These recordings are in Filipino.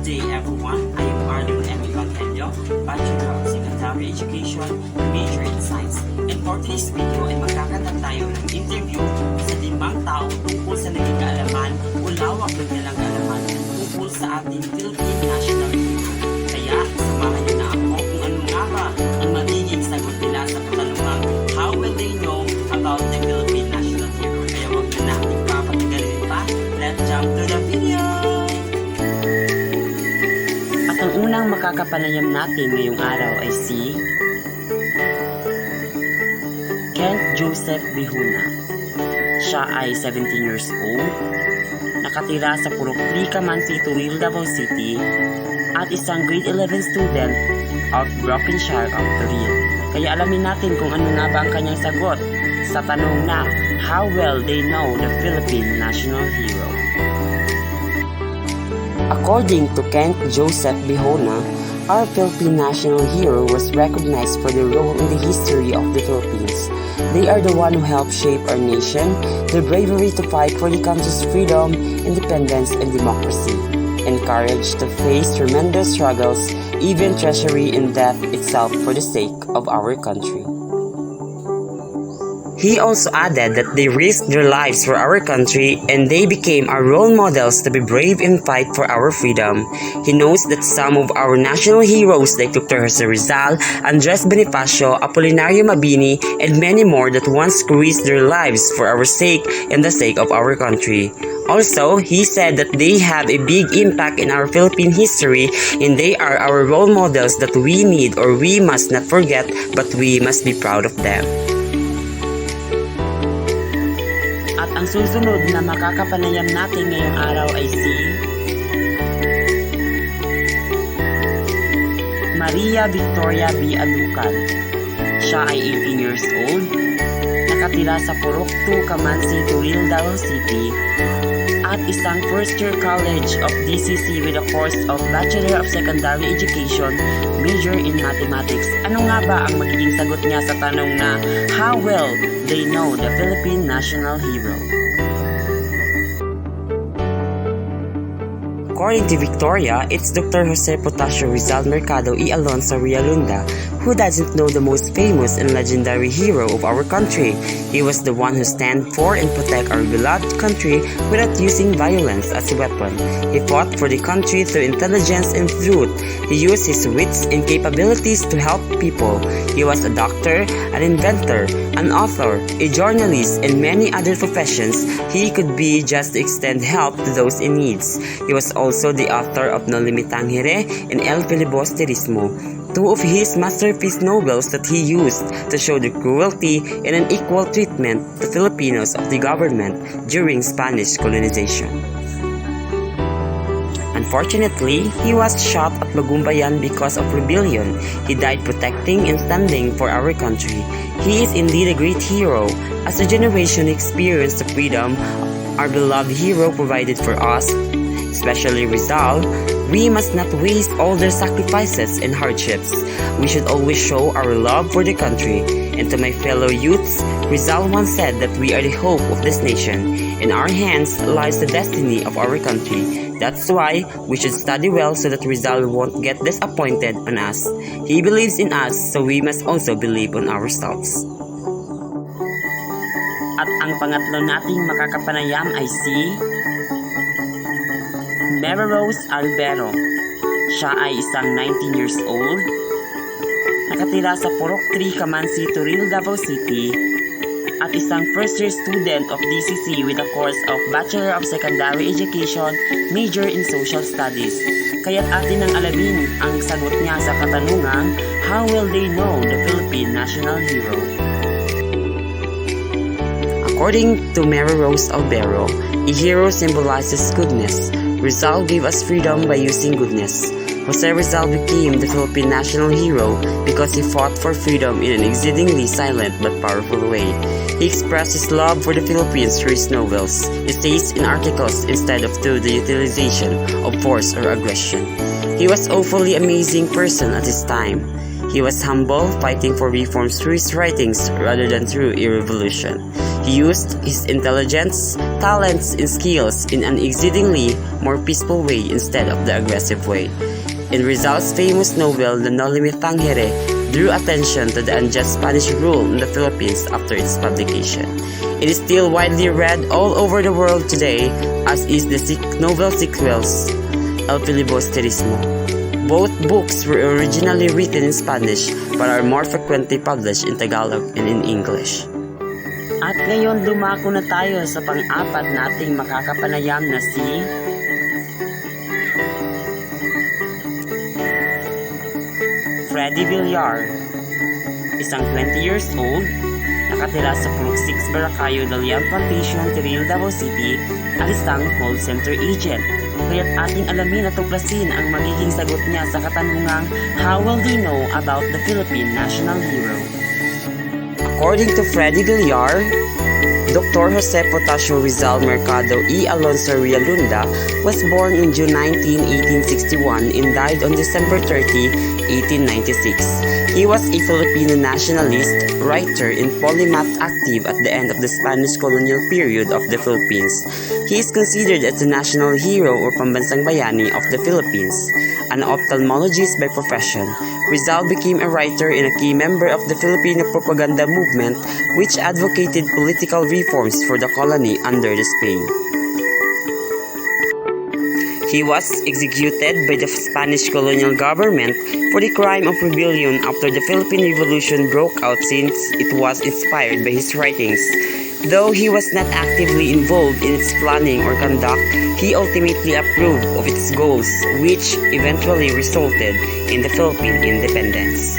Good day everyone, I am Arnold M. Evangelio, Bachelor of Secondary Education, major in Science. And for today's video ay magkakaroon tayo ng interview sa 5 tao tungkol sa naging kaalaman o lawak ng nilang kaalaman tungkol sa ating Philippine National Hero. Kaya samahan niyo na ako kung ano nga ba ang magiging sagot nila sa katanungang how will they know about the Philippine National Hero. Kaya wag na natin papatigalin pa, let's jump to the video! Ang unang makakapanayam natin ngayong araw ay si Kent Joseph Bihuna. Siya ay 17 years old, nakatira sa Purok 3 Kamansi, Turil, Davao City, at isang grade 11 student of Brokenshire of Turil. Kaya alamin natin kung ano nga ba ang kanyang sagot sa tanong na how well they know the Philippine National Hero. According to Kent Joseph Bihona, our Philippine national hero was recognized for their role in the history of the Philippines. They are the one who helped shape our nation, their bravery to fight for the country's freedom, independence, and democracy, and courage to face tremendous struggles, even treachery and death itself for the sake of our country. He also added that they risked their lives for our country and they became our role models to be brave and fight for our freedom. He knows that some of our national heroes like Dr. Jose Rizal, Andres Bonifacio, Apolinario Mabini, and many more that once risked their lives for our sake and the sake of our country. Also, he said that they have a big impact in our Philippine history and they are our role models that we need or we must not forget but we must be proud of them. At ang susunod na makakapanayam natin ngayong araw ay si Maria Victoria B. Aducan. Siya ay 18 years old, nakatira sa Purok 2 Kamansi, Turil, Davao City, at isang first-year college of DCC with a course of Bachelor of Secondary Education, major in Mathematics. Ano nga ba ang magiging sagot niya sa tanong na how well they know the Philippine National Hero? According to Victoria, it's Dr. Jose Potasio Rizal Mercado y Alonso Realunda, who doesn't know the most famous and legendary hero of our country. He was the one who stand for and protect our beloved country without using violence as a weapon. He fought for the country through intelligence and truth. He used his wits and capabilities to help people. He was a doctor, an inventor, an author, a journalist, and many other professions. He could be just to extend help to those in needs. He was also the author of No Limitang Hire and El Filibusterismo, two of his masterpiece novels that he used to show the cruelty and unequal treatment to Filipinos of the government during Spanish colonization. Unfortunately, he was shot at Magumbayan because of rebellion. He died protecting and standing for our country. He is indeed a great hero, as a generation experienced the freedom our beloved hero provided for us, especially Rizal. We must not waste all their sacrifices and hardships. We should always show our love for the country. And to my fellow youths, Rizal once said that we are the hope of this nation. In our hands lies the destiny of our country. That's why we should study well so that Rizal won't get disappointed on us. He believes in us, so we must also believe on ourselves. At ang pangatlo nating makakapanayam ay si Mary Rose Albero. Siya ay isang 19 years old, nakatira sa Purok 3 Kamansi, Turil, Davao City, at isang first-year student of DCC with a course of Bachelor of Secondary Education, major in Social Studies. Kaya't atin ang alamin ang sagot niya sa katanungang how will they know the Philippine National Hero? According to Mary Rose Albero, a hero symbolizes goodness. Rizal gave us freedom by using goodness. Jose Rizal became the Philippine national hero because he fought for freedom in an exceedingly silent but powerful way. He expressed his love for the Philippines through his novels, essays, and articles instead of through the utilization of force or aggression. He was an awfully amazing person at his time. He was humble, fighting for reforms through his writings rather than through a revolution. He used his intelligence, talents, and skills in an exceedingly more peaceful way instead of the aggressive way. In Rizal's famous novel, The No Limit Tangere, drew attention to the unjust Spanish rule in the Philippines after its publication. It is still widely read all over the world today, as is the novel sequels, El Filibusterismo. Both books were originally written in Spanish but are more frequently published in Tagalog and in English. At ngayon dumako na tayo sa pang-apat nating makakapanayam na si Freddy Villar. Isang 20 years old, nakatira sa Purok 6 Baracayo Dalian Plantation, Tiril, Davao City, at isang call center agent. Kaya't ating alamin at tuklasin ang magiging sagot niya sa katanungang how will they know about the Philippine national hero? According to Freddy Villar, Dr. Jose Potasio Rizal Mercado y Alonso Realunda was born in June 19, 1861 and died on December 30, 1896. He was a Filipino nationalist, writer, and polymath active at the end of the Spanish colonial period of the Philippines. He is considered as the national hero or pambansang bayani of the Philippines. An ophthalmologist by profession, Rizal became a writer and a key member of the Filipino propaganda movement which advocated political reforms for the colony under Spain. He was executed by the Spanish colonial government for the crime of rebellion after the Philippine Revolution broke out, since it was inspired by his writings. Though he was not actively involved in its planning or conduct, he ultimately approved of its goals, which eventually resulted in the Philippine independence.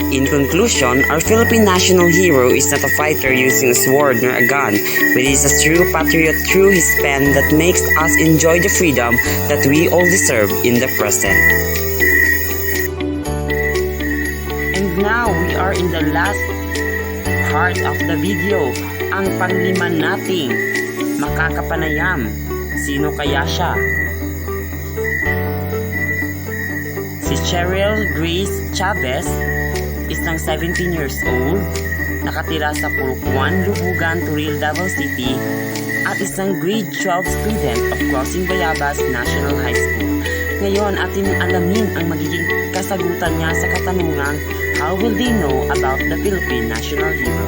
In conclusion, our Philippine national hero is not a fighter using a sword nor a gun, but is a true patriot through his pen that makes us enjoy the freedom that we all deserve in the present. And now we are in the last part of the video, ang panglima nating makakapanayam. Sino kaya siya? Si Cheryl Grace Chavez, isang 17 years old, nakatira sa Purok 1, Lubugan, Turil, Davao City, at isang grade 12 student of Crossing Bayabas National High School. Ngayon, atin alamin ang magiging kasagutan niya sa katanungang how will they know about the Philippine national hero?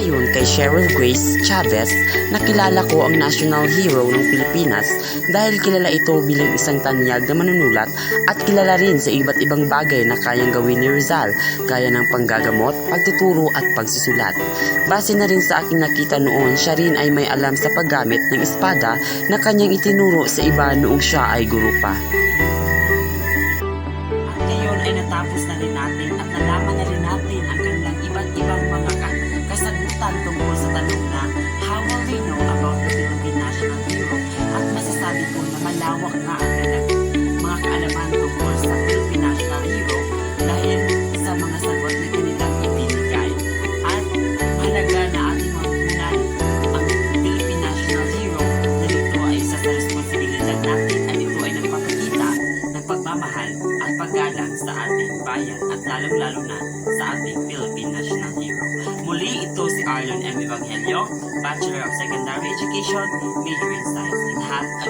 Ayon kay Cheryl Grace Chavez, nakilala ko ang national hero ng Pilipinas dahil kilala ito bilang isang tanyag na manunulat at kilala rin sa iba't ibang bagay na kayang gawin ni Rizal, gaya ng panggagamot, pagtuturo at pagsusulat. Base na rin sa aking nakita noon, siya rin ay may alam sa paggamit ng espada na kanyang itinuro sa iba noong siya ay guro pa. At ngayon ay natapos na rin natin at nalaman na rin natin ang kanilang iba't ibang mga kasagutan tungkol sa tanong na how will they know about the Philippine national hero, at masasabi ko na malawak nga ang kanilang mga kaalaman tungkol sa Philippine national hero dahil sa mga sagot na kanilang ibinigay. At mahalaga na ating mahuhunan ang Philippine national hero dahil ito ay isa sa responsibilidad natin at ito ay nagpapakita ng pagmamahal at paggalang sa ating bayan at lalong-lalo na sa ating Philippine national hero. Muli, ito si Arlon M. Evangelio, Bachelor of Secondary Education, major in Science, and have a